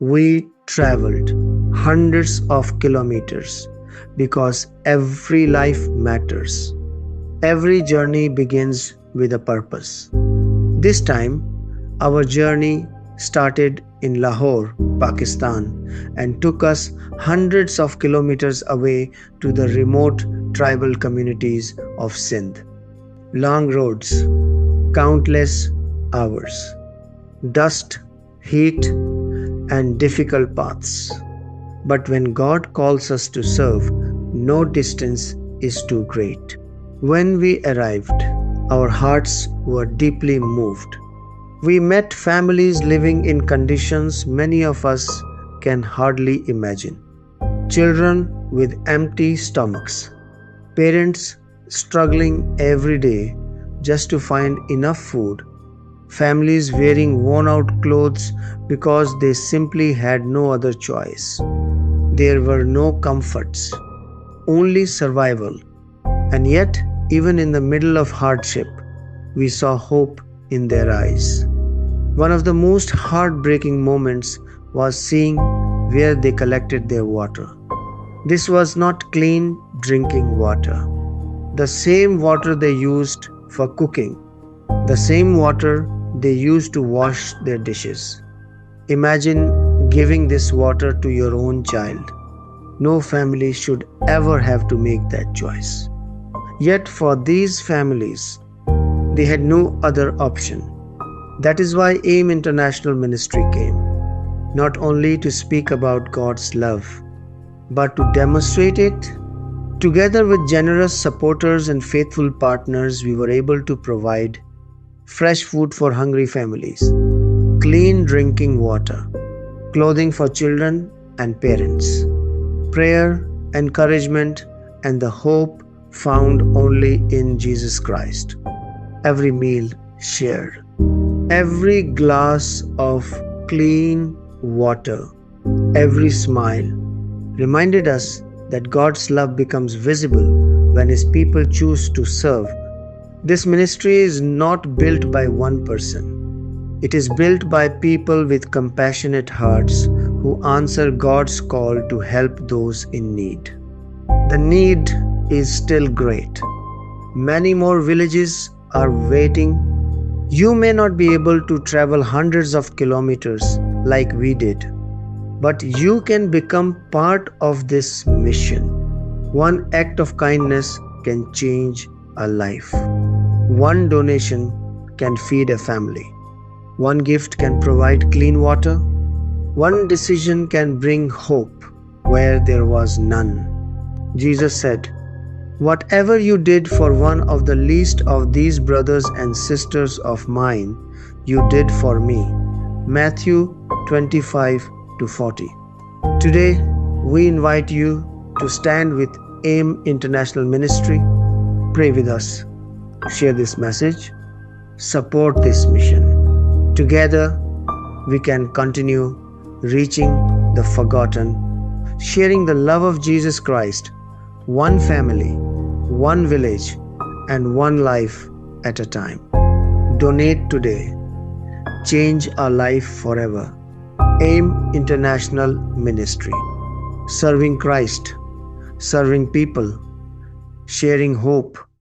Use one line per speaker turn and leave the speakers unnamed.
We traveled hundreds of kilometers because every life matters. Every journey begins with a purpose. This time, our journey started in Lahore, Pakistan, and took us hundreds of kilometers away to the remote tribal communities of Sindh. Long roads, countless hours, dust, heat, and difficult paths. But when God calls us to serve, no distance is too great. When we arrived, our hearts were deeply moved. We met families living in conditions many of us can hardly imagine. Children with empty stomachs, parents struggling every day just to find enough food, families wearing worn out clothes because they simply had no other choice. There were no comforts, only survival. And yet, even in the middle of hardship, we saw hope in their eyes. One of the most heartbreaking moments was seeing where they collected their water. This was not clean drinking water. The same water they used for cooking, the same water they used to wash their dishes. Imagine giving this water to your own child. No family should ever have to make that choice. Yet for these families, they had no other option. That is why AIM International Ministry came, not only to speak about God's love, but to demonstrate it. Together with generous supporters and faithful partners, we were able to provide fresh food for hungry families, clean drinking water, clothing for children and parents, prayer, encouragement, and the hope found only in Jesus Christ. Every meal shared, every glass of clean water, every smile reminded us that God's love becomes visible when His people choose to serve. This ministry is not built by one person. It is built by people with compassionate hearts who answer God's call to help those in need. The need is still great. Many more villages are waiting. You may not be able to travel hundreds of kilometers like we did, but you can become part of this mission. One act of kindness can change a life. One donation can feed a family. One gift can provide clean water. One decision can bring hope where there was none. Jesus said, "Whatever you did for one of the least of these brothers and sisters of mine, you did for me." Matthew 25-40. Today, we invite you to stand with AIM International Ministry. Pray with us. Share this message. Support this mission. Together, we can continue reaching the forgotten, sharing the love of Jesus Christ, one family, one village, and one life at a time. Donate today. Change our life forever. AIM International Ministry. Serving Christ, serving people, sharing hope,